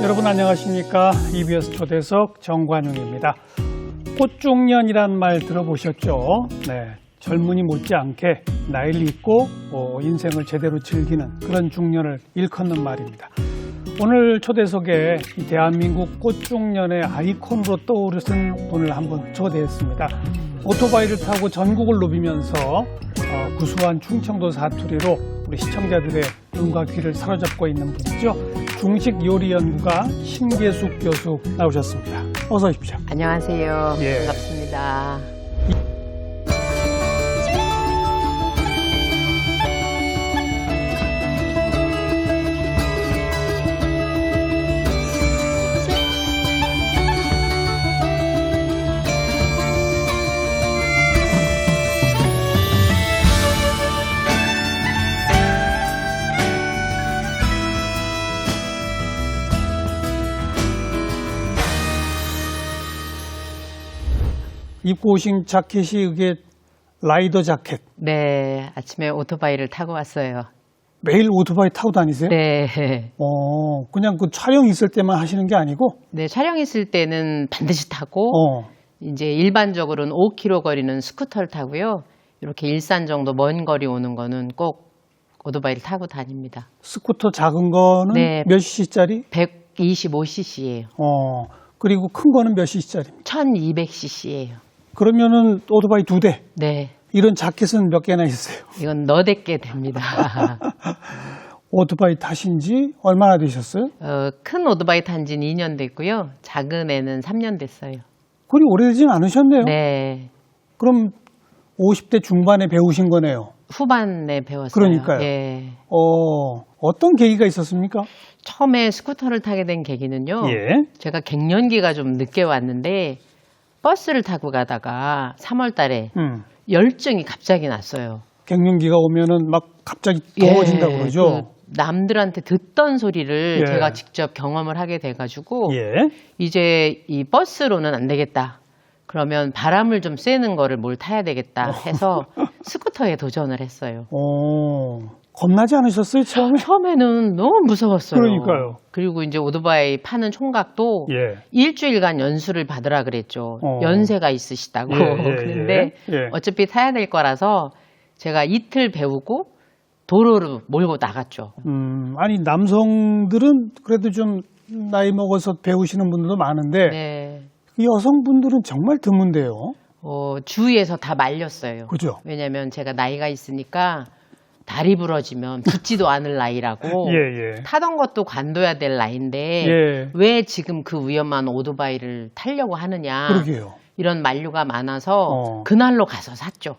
여러분 안녕하십니까? EBS 초대석 정관용입니다. 꽃중년이란 말 들어보셨죠? 네, 젊은이 못지않게 나이를 잊고 인생을 제대로 즐기는 그런 중년을 일컫는 말입니다. 오늘 초대석에 이 대한민국 꽃중년의 아이콘으로 떠오르신 분을 한번 초대했습니다. 오토바이를 타고 전국을 누비면서 구수한 충청도 사투리로 우리 시청자들의 눈과 귀를 사로잡고 있는 분이죠. 중식 요리 연구가 신계숙 교수 나오셨습니다. 어서 오십시오. 안녕하세요. 예. 반갑습니다. 입고 오신 자켓이 이게 라이더 자켓. 네, 아침에 오토바이를 타고 왔어요. 매일 오토바이 타고 다니세요? 네. 그냥 그 촬영 있을 때만 하시는 게 아니고? 네, 촬영 있을 때는 반드시 타고, 이제 일반적으로는 5km 거리는 스쿠터를 타고요. 이렇게 일산 정도 먼 거리 오는 거는 꼭 오토바이를 타고 다닙니다. 스쿠터 작은 거는 네. 몇 cc짜리? 125cc예요. 그리고 큰 거는 몇 cc짜리입니까? 1200cc예요. 그러면은 오토바이 2대. 네. 이런 자켓은 몇 개나 있으세요? 이건 너댓 개 됩니다. 오토바이 타신 지 얼마나 되셨어요? 큰 오토바이 탄 지는 2년 됐고요. 작은 애는 3년 됐어요. 그리 오래되진 않으셨네요. 네. 그럼 50대 중반에 배우신 거네요. 후반에 배웠어요. 그러니까요. 예. 어떤 계기가 있었습니까? 처음에 스쿠터를 타게 된 계기는요. 예. 제가 갱년기가 좀 늦게 왔는데 버스를 타고 가다가 3월 달에 열증이 갑자기 났어요. 갱년기가 오면은 막 갑자기 더워진다고 그러죠. 남들한테 듣던 소리를 예. 제가 직접 경험을 하게 돼가지고 예. 이제 이 버스로는 안 되겠다. 그러면 바람을 좀 쐬는 거를 뭘 타야 되겠다 해서 스쿠터에 도전을 했어요. 겁나지 않으셨어요, 처음에? 처음에는 너무 무서웠어요. 그러니까요. 그리고 이제 오토바이 파는 총각도 예. 일주일간 연수를 받으라 그랬죠. 연세가 있으시다고. 그런데 어차피 타야 될 거라서 제가 이틀 배우고 도로로 몰고 나갔죠. 아니, 남성들은 그래도 좀 나이 먹어서 배우시는 분들도 많은데 네. 여성분들은 정말 드문데요. 주위에서 다 말렸어요. 그죠? 왜냐면 제가 나이가 있으니까 다리 부러지면 붙지도 않을 나이라고 예. 타던 것도 관둬야 될 나이인데 예. 왜 지금 그 위험한 오토바이를 타려고 하느냐. 그러게요. 이런 만류가 많아서 그날로 가서 샀죠.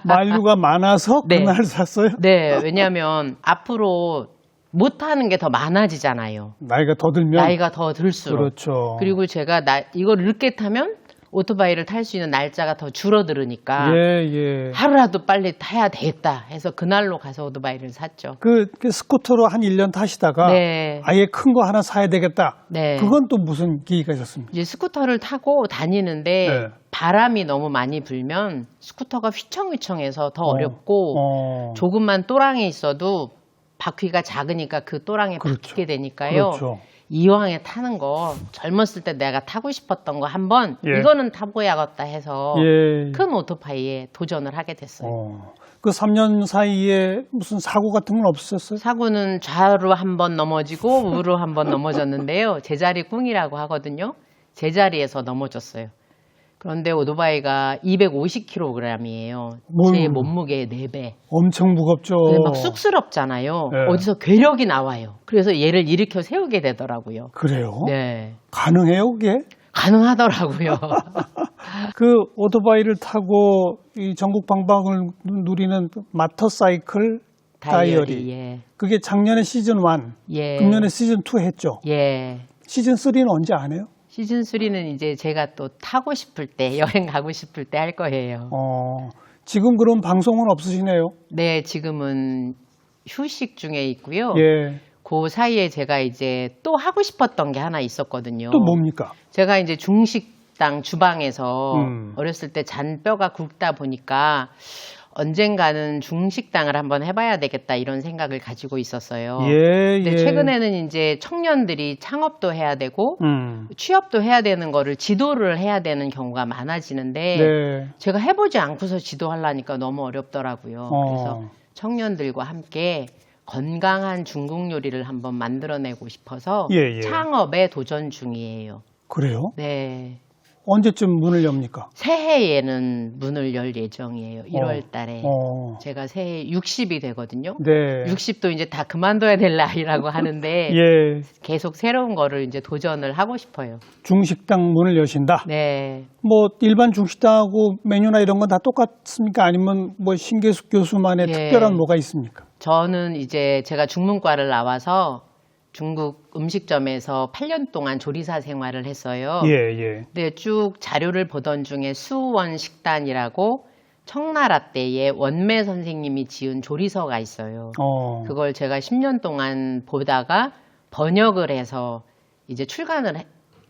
만류가 많아서 네. 그날 샀어요? 네, 왜냐하면 앞으로 못하는 게 더 많아지잖아요. 나이가 더 들면? 나이가 더 들수록. 그렇죠. 그리고 제가 이걸 늦게 타면 오토바이를 탈 수 있는 날짜가 더 줄어들으니까 예. 하루라도 빨리 타야 되겠다 해서 그날로 가서 오토바이를 샀죠. 그 스쿠터로 한 1년 타시다가 네. 아예 큰 거 하나 사야 되겠다. 네. 그건 또 무슨 계기가 있었습니까? 이제 스쿠터를 타고 다니는데 네. 바람이 너무 많이 불면 스쿠터가 휘청휘청해서 더 어렵고 조금만 또랑이 있어도 바퀴가 작으니까 그 또랑에 박히게 되니까요. 그렇죠. 이왕에 타는 거 젊었을 때 내가 타고 싶었던 거 한번 이거는 타보야겠다 해서 큰 오토바이에 도전을 하게 됐어요. 그 3년 사이에 무슨 사고 같은 건 없었어요? 사고는 좌로 한 번 넘어지고 우로 한 번 넘어졌는데요. 제자리 꿍이라고 하거든요. 제자리에서 넘어졌어요. 그런데 오토바이가 250kg이에요. 제 몸무게의 4배. 엄청 무겁죠. 막 쑥스럽잖아요. 네. 어디서 괴력이 나와요. 그래서 얘를 일으켜 세우게 되더라고요. 그래요? 네. 가능해요, 그게? 가능하더라고요. 그 오토바이를 타고 이 전국 방방을 누리는 마터사이클 다이어리. 예. 그게 작년에 시즌 1, 예. 금년에 시즌 2 했죠? 예. 시즌 3는 언제 안 해요? 시즌 3는 이제 제가 또 타고 싶을 때, 여행 가고 싶을 때 할 거예요. 지금 그런 방송은 없으시네요? 네, 지금은 휴식 중에 있고요. 예. 그 사이에 제가 이제 또 하고 싶었던 게 하나 있었거든요. 또 뭡니까? 제가 이제 중식당 주방에서 어렸을 때 잔뼈가 굵다 보니까 언젠가는 중식당을 한번 해봐야 되겠다 이런 생각을 가지고 있었어요. 예, 근데 예. 최근에는 이제 청년들이 창업도 해야 되고 취업도 해야 되는 거를 지도를 해야 되는 경우가 많아지는데 네. 제가 해보지 않고서 지도하려니까 너무 어렵더라고요. 그래서 청년들과 함께 건강한 중국 요리를 한번 만들어내고 싶어서 예, 예. 창업에 도전 중이에요. 그래요? 네. 언제쯤 문을 엽니까? 새해에는 문을 열 예정이에요. 1월 달에. 제가 새해 60이 되거든요. 네. 60도 이제 다 그만둬야 될 나이라고 하는데 예. 계속 새로운 거를 이제 도전을 하고 싶어요. 중식당 문을 여신다? 네. 뭐 일반 중식당하고 메뉴나 이런 건 다 똑같습니까? 아니면 뭐 신계숙 교수만의 예. 특별한 뭐가 있습니까? 저는 이제 제가 중문과를 나와서 중국 음식점에서 8년 동안 조리사 생활을 했어요. 예, 예. 근데 쭉 자료를 보던 중에 수원 식단이라고 청나라 때에 원매 선생님이 지은 조리서가 있어요. 그걸 제가 10년 동안 보다가 번역을 해서 이제 출간을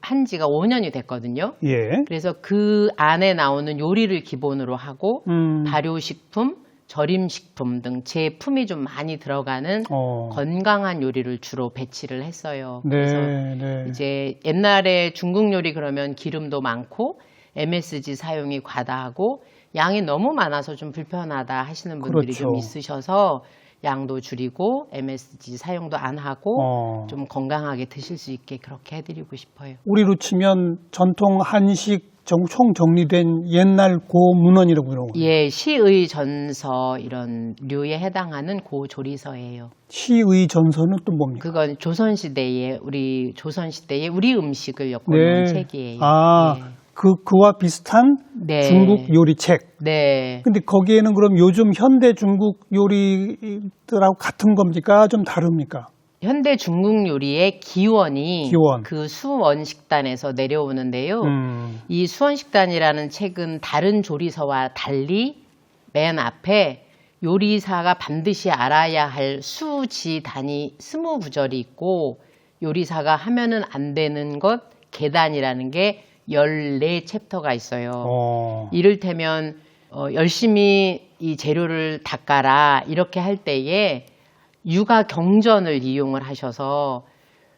한 지가 5년이 됐거든요. 예. 그래서 그 안에 나오는 요리를 기본으로 하고 발효식품, 절임식품 등 제품이 좀 많이 들어가는 건강한 요리를 주로 배치를 했어요. 네, 그래서 네. 이제 옛날에 중국 요리 그러면 기름도 많고 MSG 사용이 과다하고 양이 너무 많아서 좀 불편하다 하시는 분들이 그렇죠. 좀 있으셔서 양도 줄이고 MSG 사용도 안 하고 좀 건강하게 드실 수 있게 그렇게 해드리고 싶어요. 우리로 치면 전통 한식 총 정리된 옛날 고문헌이라고 그러는 거예요. 예, 시의 전서 이런 류에 해당하는 고조리서예요. 시의 전서는 또 뭡니까? 그건 조선시대에 우리 음식을 엮어놓은 책이에요. 아, 예. 그와 비슷한 네. 중국 요리책. 네. 근데 거기에는 그럼 요즘 현대 중국 요리들하고 같은 겁니까? 좀 다릅니까? 현대 중국 요리의 기원이 기원. 그 수원 식단에서 내려오는데요. 이 수원 식단이라는 책은 다른 조리서와 달리 맨 앞에 요리사가 반드시 알아야 할 수지 단위 20구절이 있고 요리사가 하면은 안 되는 것 계단이라는 게 14챕터가 있어요. 이를테면 열심히 이 재료를 닦아라 이렇게 할 때에 육아 경전을 이용을 하셔서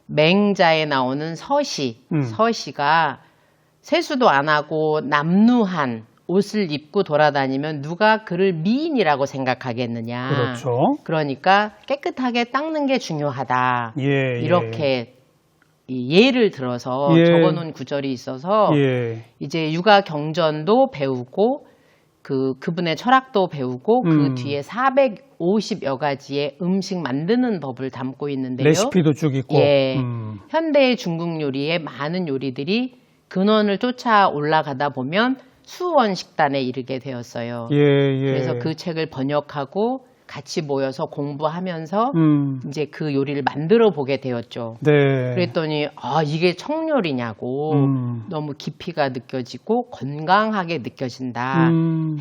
맹자에 나오는 서시가 세수도 안 하고 남루한 옷을 입고 돌아다니면 누가 그를 미인이라고 생각하겠느냐. 그렇죠. 그러니까 깨끗하게 닦는 게 중요하다. 예, 이렇게 예를 들어서 예. 적어놓은 구절이 있어서 예. 이제 육아 경전도 배우고 그분의 철학도 배우고 그 뒤에 450여 가지의 음식 만드는 법을 담고 있는데요. 레시피도 쭉 있고. 예. 현대의 중국 요리의 많은 요리들이 근원을 쫓아 올라가다 보면 수원 식단에 이르게 되었어요. 예, 예. 그래서 그 책을 번역하고 같이 모여서 공부하면서 이제 그 요리를 만들어 보게 되었죠. 네. 그랬더니 이게 청요리냐고 너무 깊이가 느껴지고 건강하게 느껴진다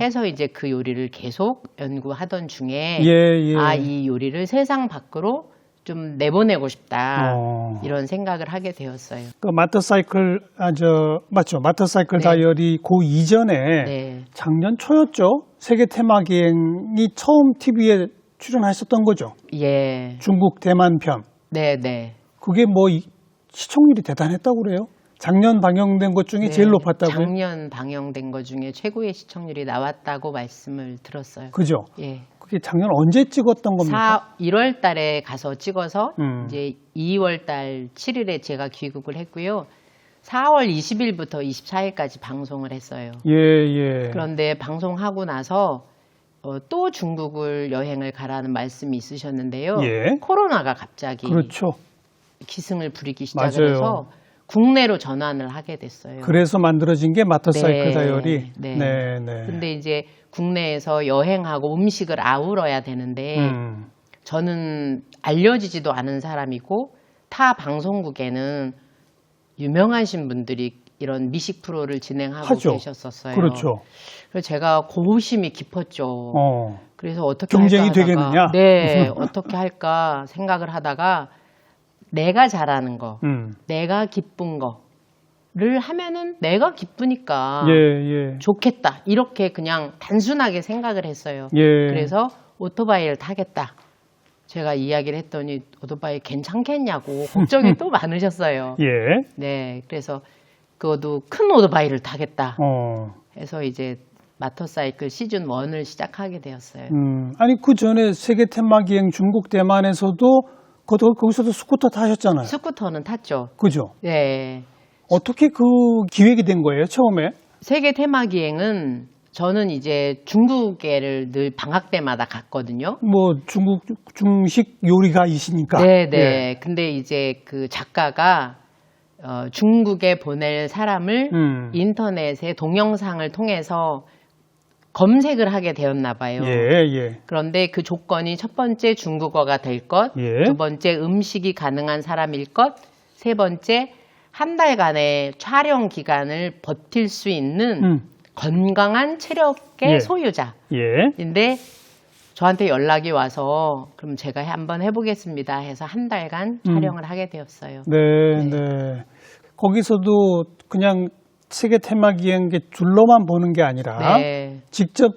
해서 이제 그 요리를 계속 연구하던 중에 이 요리를 세상 밖으로 좀 내보내고 싶다 이런 생각을 하게 되었어요. 그 마터사이클 맞죠? 마터사이클 네. 다이어리 그 이전에 네. 작년 초였죠. 세계 테마기행이 처음 TV에 출연하셨던 거죠. 예. 중국 대만 편. 네, 네. 그게 뭐 시청률이 대단했다고 그래요? 작년 방영된 것 중에 제일 높았다고요? 작년 방영된 것 중에 최고의 시청률이 나왔다고 말씀을 들었어요. 그죠? 예. 그게 작년 언제 찍었던 겁니까? 1월 달에 가서 찍어서 이제 이제 2월 달 7일에 제가 귀국을 했고요. 4월 20일부터 24일까지 방송을 했어요. 예. 그런데 방송하고 나서 또 중국을 여행을 가라는 말씀이 있으셨는데요. 예. 코로나가 갑자기 그렇죠. 기승을 부리기 시작을 맞아요. 해서 국내로 전환을 하게 됐어요. 그래서 만들어진 게 마터사이클 다이어리. 네. 네. 근데 이제 국내에서 여행하고 음식을 아우러야 되는데 저는 알려지지도 않은 사람이고 타 방송국에는 유명하신 분들이 이런 미식 프로를 진행하고 하죠. 계셨었어요. 그렇죠. 그래서 제가 고심이 깊었죠. 그래서 어떻게 경쟁이 할까 되겠느냐? 하다가, 네, 어떻게 할까 생각을 하다가 내가 잘하는 거, 내가 기쁜 거, 를 하면은 내가 기쁘니까 예. 좋겠다. 이렇게 그냥 단순하게 생각을 했어요. 예. 그래서 오토바이를 타겠다. 제가 이야기를 했더니 오토바이 괜찮겠냐고 걱정이 또 많으셨어요. 예. 네, 그래서 그것도 큰 오토바이를 타겠다. 어. 해서 이제 마터사이클 시즌 1을 시작하게 되었어요. 아니 그 전에 세계 테마기행 중국 대만에서도 거기서도 스쿠터 타셨잖아요. 스쿠터는 탔죠. 그죠? 네. 어떻게 그 기획이 된 거예요, 처음에? 세계 테마 기행은 저는 이제 중국에를 늘 방학 때마다 갔거든요. 뭐 중국 중식 요리가이시니까. 네네. 예. 근데 이제 그 작가가 중국에 보낼 사람을 인터넷에 동영상을 통해서 검색을 하게 되었나 봐요. 예. 그런데 그 조건이 첫 번째 중국어가 될 것, 예. 두 번째 음식이 가능한 사람일 것, 세 번째 한 달간의 촬영 기간을 버틸 수 있는 건강한 체력의 예. 소유자인데 저한테 연락이 와서 그럼 제가 한번 해보겠습니다 해서 한 달간 촬영을 하게 되었어요. 네. 거기서도 그냥 세계 테마기행 둘로만 보는 게 아니라 네. 직접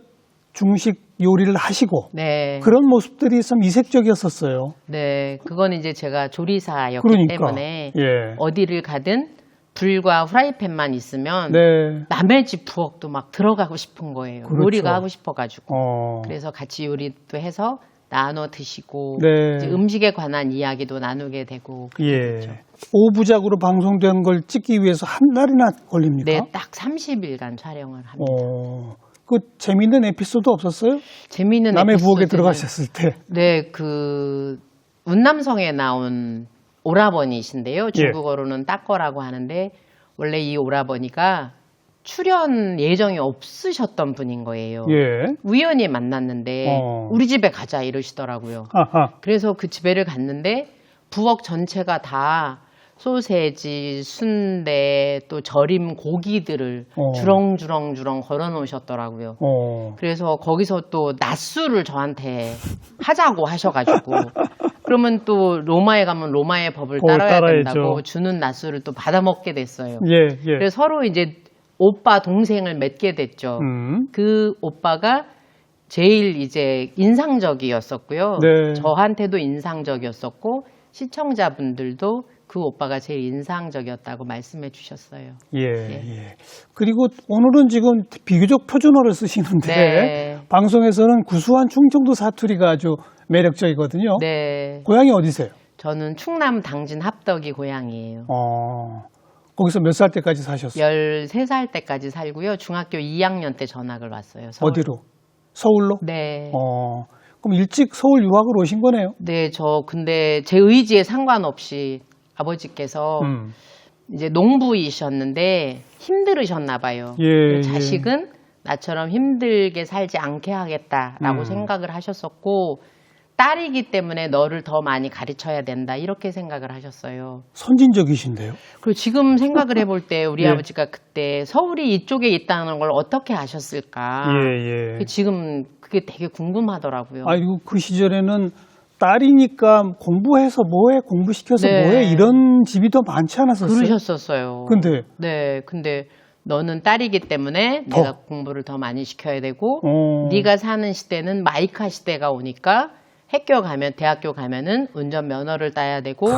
중식 요리를 하시고 네. 그런 모습들이 참 이색적이었었어요. 네. 그건 이제 제가 조리사였기 그러니까. 때문에 예. 어디를 가든 불과 후라이팬만 있으면 네. 남의 집 부엌도 막 들어가고 싶은 거예요. 그렇죠. 요리가 하고 싶어가지고. 어. 그래서 같이 요리도 해서 나눠 드시고 네. 이제 음식에 관한 이야기도 나누게 되고. 예. 그렇죠. 5부작으로 방송된 걸 찍기 위해서 한 달이나 걸립니까? 네, 딱 30일간 촬영을 합니다. 그 재미있는 에피소드 없었어요? 재미있는 남의 부엌에 에피소드는 들어가셨을 때. 네, 그 운남성에 나온 오라버니신데요. 중국어로는 따꺼라고 하는데 원래 이 오라버니가 출연 예정이 없으셨던 분인 거예요. 예. 우연히 만났는데 우리 집에 가자 이러시더라고요. 아하. 그래서 그 집에를 갔는데 부엌 전체가 다 소세지, 순대, 또 절임 고기들을 주렁주렁 걸어 놓으셨더라고요. 그래서 거기서 또 낮술을 저한테 하자고 하셔가지고 그러면 또 로마에 가면 로마의 법을 따라야 된다고 주는 낮술을 또 받아먹게 됐어요. 예. 그래서 서로 이제 오빠 동생을 맺게 됐죠. 그 오빠가 제일 이제 인상적이었었고요. 네. 저한테도 인상적이었었고 시청자분들도 그 오빠가 제일 인상적이었다고 말씀해 주셨어요. 예. 그리고 오늘은 지금 비교적 표준어를 쓰시는데 네. 방송에서는 구수한 충청도 사투리가 아주 매력적이거든요. 네. 고향이 어디세요? 저는 충남 당진 합덕이 고향이에요. 거기서 몇 살 때까지 사셨어요? 13살 때까지 살고요. 중학교 2학년 때 전학을 왔어요. 서울. 어디로? 서울로? 네. 그럼 일찍 서울 유학을 오신 거네요? 네, 저 근데 제 의지에 상관없이 아버지께서 이제 농부이셨는데 힘들으셨나 봐요. 예. 자식은 나처럼 힘들게 살지 않게 하겠다라고 생각을 하셨었고 딸이기 때문에 너를 더 많이 가르쳐야 된다 이렇게 생각을 하셨어요. 선진적이신데요? 그리고 지금 생각을 해볼 때 우리 예. 아버지가 그때 서울이 이쪽에 있다는 걸 어떻게 아셨을까? 예. 지금 그게 되게 궁금하더라고요. 아이고 그 시절에는 딸이니까 공부해서 뭐해 공부시켜서 네. 뭐해 이런 집이 더 많지 않았었어요? 그러셨었어요. 근데 근데 너는 딸이기 때문에 더. 내가 공부를 더 많이 시켜야 되고 네가 사는 시대는 마이카 시대가 오니까 대학교 가면은 운전 면허를 따야 되고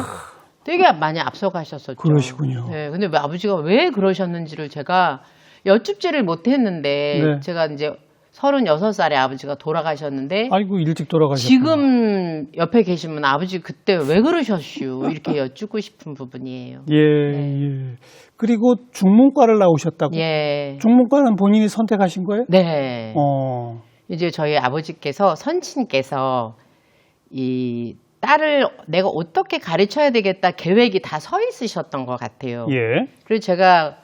되게 많이 앞서가셨었죠. 그러시군요. 네, 근데 아버지가 왜 그러셨는지를 제가 여쭙지를 못했는데 네. 제가 이제 36살에 아버지가 돌아가셨는데 아이고 일찍 돌아가셨구나. 지금 옆에 계시면 아버지 그때 왜 그러셨슈 이렇게 여쭙고 싶은 부분이에요. 예. 그리고 중문과를 나오셨다고? 예. 중문과는 본인이 선택하신 거예요? 네. 이제 저희 아버지께서 선친께서 이 딸을 내가 어떻게 가르쳐야 되겠다 계획이 다 서 있으셨던 것 같아요. 예. 그리고 제가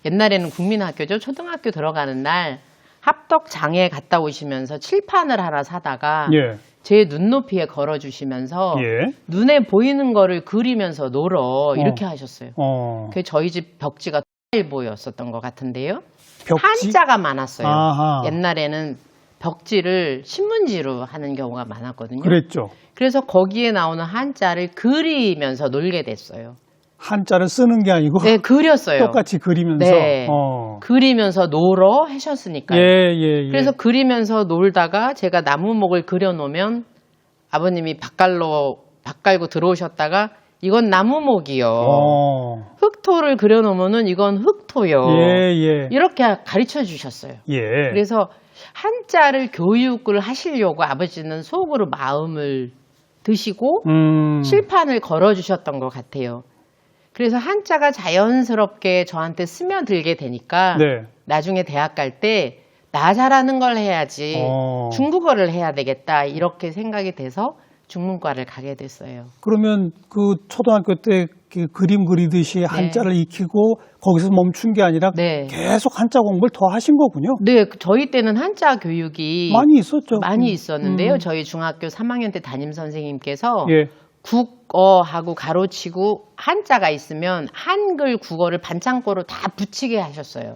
옛날에는 국민학교죠. 초등학교 들어가는 날 합덕장에 갔다 오시면서 칠판을 하나 사다가 예. 제 눈높이에 걸어주시면서 예. 눈에 보이는 거를 그리면서 놀어 이렇게 하셨어요. 그게 저희 집 벽지가 일보였었던 것 같은데요. 벽지? 한자가 많았어요. 아하. 옛날에는 벽지를 신문지로 하는 경우가 많았거든요. 그랬죠. 그래서 거기에 나오는 한자를 그리면서 놀게 됐어요. 한자를 쓰는 게 아니고 네, 그렸어요. 똑같이 그리면서. 네. 그리면서 놀어 하셨으니까요. 예. 그래서 그리면서 놀다가 제가 나무목을 그려놓으면 아버님이 밥 갈고 들어오셨다가 이건 나무목이요. 흑토를 그려놓으면은 이건 흑토요. 예. 이렇게 가르쳐 주셨어요. 예. 그래서 한자를 교육을 하시려고 아버지는 속으로 마음을 드시고 실판을 걸어주셨던 것 같아요. 그래서 한자가 자연스럽게 저한테 스며들게 되니까 네. 나중에 대학 갈 때 나 잘하는 걸 해야지 중국어를 해야 되겠다 이렇게 생각이 돼서 중문과를 가게 됐어요. 그러면 그 초등학교 때 그 그림 그리듯이 한자를 익히고 거기서 멈춘 게 아니라 네. 계속 한자 공부를 더 하신 거군요. 네, 저희 때는 한자 교육이 많이 있었죠. 많이 있었는데요. 저희 중학교 3학년 때 담임 선생님께서 예. 국어하고 가로치고 한자가 있으면 한글 국어를 반창고로 다 붙이게 하셨어요.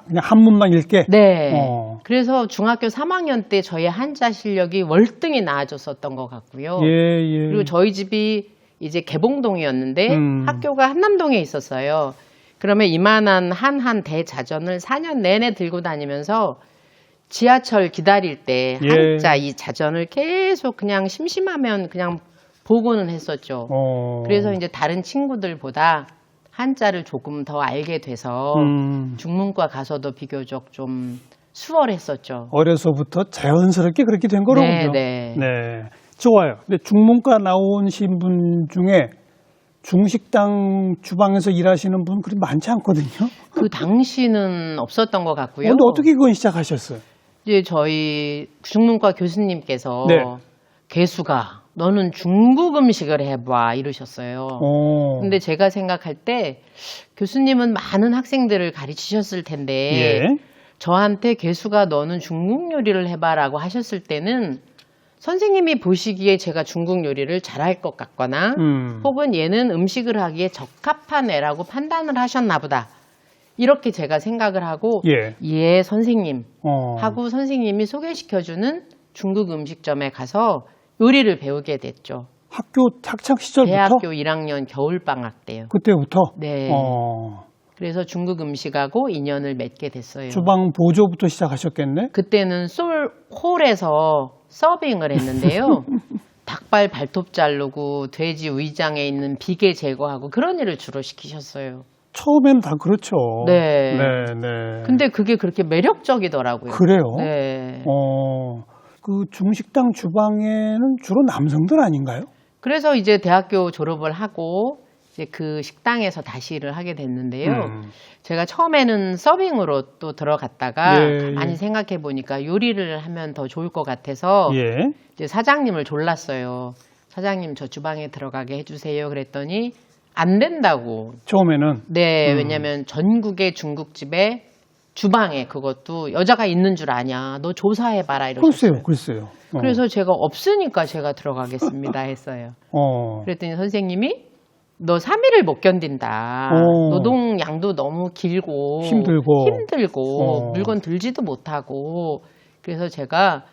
그냥 한문만 읽게? 네. 그래서 그래서 중학교 3학년 때 저희 한자 실력이 월등히 나아졌었던 것 같고요. 예. 그리고 저희 집이 이제 개봉동이었는데 학교가 한남동에 있었어요. 그러면 이만한 한한 대자전을 4년 내내 들고 다니면서 지하철 기다릴 때 한자 이 자전을 계속 그냥 심심하면 그냥 보고는 했었죠. 그래서 이제 다른 친구들보다 한자를 조금 더 알게 돼서 중문과 가서도 비교적 좀 수월했었죠. 어려서부터 자연스럽게 그렇게 된 거로군요. 네. 좋아요. 근데 중문과 나오신 분 중에 중식당 주방에서 일하시는 분 그리 많지 않거든요. 그 당시는 없었던 것 같고요. 근데 어떻게 그건 시작하셨어요? 이제 저희 중문과 교수님께서 네. 개수가 너는 중국 음식을 해봐 이러셨어요. 근데 제가 생각할 때 교수님은 많은 학생들을 가르치셨을 텐데 저한테 개수가 너는 중국 요리를 해봐라고 하셨을 때는 선생님이 보시기에 제가 중국 요리를 잘할 것 같거나 혹은 얘는 음식을 하기에 적합한 애라고 판단을 하셨나 보다. 이렇게 제가 생각을 하고 예 선생님 하고 선생님이 소개시켜주는 중국 음식점에 가서 요리를 배우게 됐죠. 학창 시절부터? 대학교 1학년 겨울방학 때요. 그때부터? 네. 그래서 중국 음식하고 인연을 맺게 됐어요. 주방 보조부터 시작하셨겠네? 그때는 홀에서 서빙을 했는데요. 닭발 발톱 자르고 돼지 위장에 있는 비계 제거하고 그런 일을 주로 시키셨어요. 처음에는 다 그렇죠. 네. 근데 그게 그렇게 매력적이더라고요. 그래요? 네. 그 중식당 주방에는 주로 남성들 아닌가요? 그래서 이제 대학교 졸업을 하고 이제 그 식당에서 다시 일을 하게 됐는데요. 제가 처음에는 서빙으로 또 들어갔다가 가만히 생각해 보니까 요리를 하면 더 좋을 것 같아서 이제 사장님을 졸랐어요. 사장님 저 주방에 들어가게 해주세요. 그랬더니 안 된다고. 처음에는? 네, 왜냐면 전국의 중국집에 주방에 그것도 여자가 있는 줄 아냐. 너 조사해봐라 이러셨어요. 글쎄요. 그래서 제가 없으니까 제가 들어가겠습니다 했어요. 그랬더니 선생님이 너 3일을 못 견딘다. 노동량도 너무 길고 힘들고 물건 들지도 못하고 그래서 제가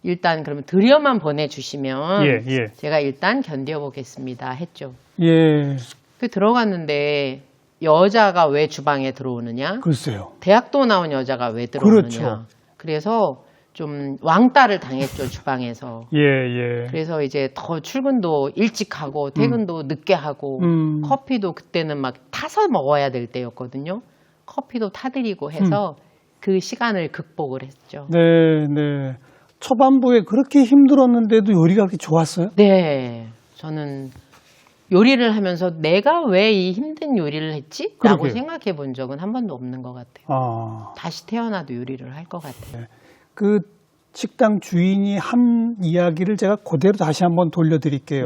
일단 그러면 들여만 보내주시면 제가 일단 견뎌보겠습니다 했죠. 그 들어갔는데 여자가 왜 주방에 들어오느냐? 글쎄요. 대학도 나온 여자가 왜 들어오느냐? 그렇죠. 그래서 좀 왕따를 당했죠, 주방에서. 그래서 이제 더 출근도 일찍 하고 퇴근도 늦게 하고 커피도 그때는 막 타서 먹어야 될 때였거든요. 커피도 타드리고 해서 그 시간을 극복을 했죠. 네. 초반부에 그렇게 힘들었는데도 요리가 그렇게 좋았어요? 네. 저는 요리를 하면서 내가 왜 이 힘든 요리를 했지? 라고 생각해 본 적은 한 번도 없는 것 같아요. 다시 태어나도 요리를 할 것 같아요. 그 식당 주인이 한 이야기를 제가 그대로 다시 한번 돌려드릴게요.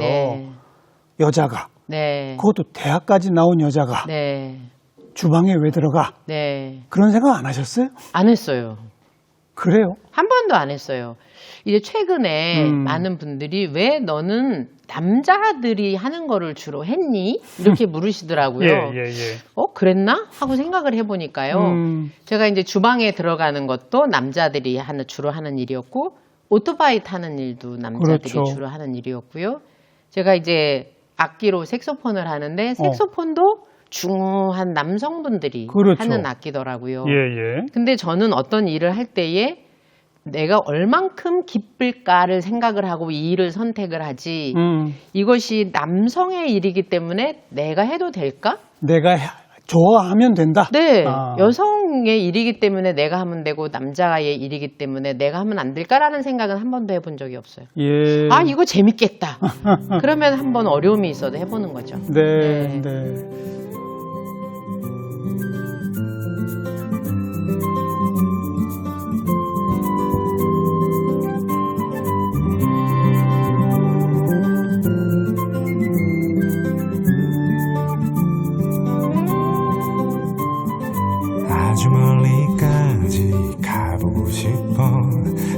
여자가. 그것도 대학까지 나온 여자가. 주방에 왜 들어가? 그런 생각 안 하셨어요? 안 했어요. 그래요? 한 번도 안 했어요. 이제 최근에 많은 분들이 왜 너는 남자들이 하는 거를 주로 했니? 이렇게 물으시더라고요. 그랬나? 하고 생각을 해보니까요. 제가 이제 주방에 들어가는 것도 남자들이 주로 하는 일이었고, 오토바이 타는 일도 남자들이 주로 하는 일이었고요. 제가 이제 악기로 색소폰을 하는데 색소폰도 중후한 남성분들이 그렇죠. 하는 악기더라고요. 예, 예. 근데 저는 어떤 일을 할 때에 내가 얼만큼 기쁠까를 생각을 하고 이 일을 선택을 하지 이것이 남성의 일이기 때문에 내가 해도 될까? 내가 좋아하면 된다? 네. 아. 여성의 일이기 때문에 내가 하면 되고 남자의 일이기 때문에 내가 하면 안 될까라는 생각은 한 번도 해본 적이 없어요. 예. 아, 이거 재밌겠다. 그러면 한번 어려움이 있어도 해보는 거죠. 네, 네. 네. 아주 멀리까지 가보고 싶어.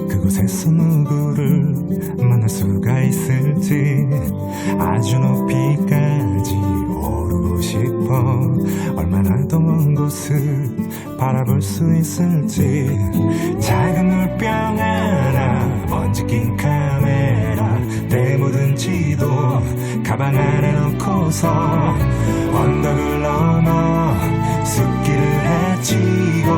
그곳에서 누구를 만날 수가 있을지. 아주 높이까지 오르고 싶어. 얼마나 더 먼 곳을 바라볼 수 있을지. 작은 물병 하나, 먼지 낀 카메라, 내 모든 지도 가방 안에 넣고서 언덕을 넘어 숲길을 헤치고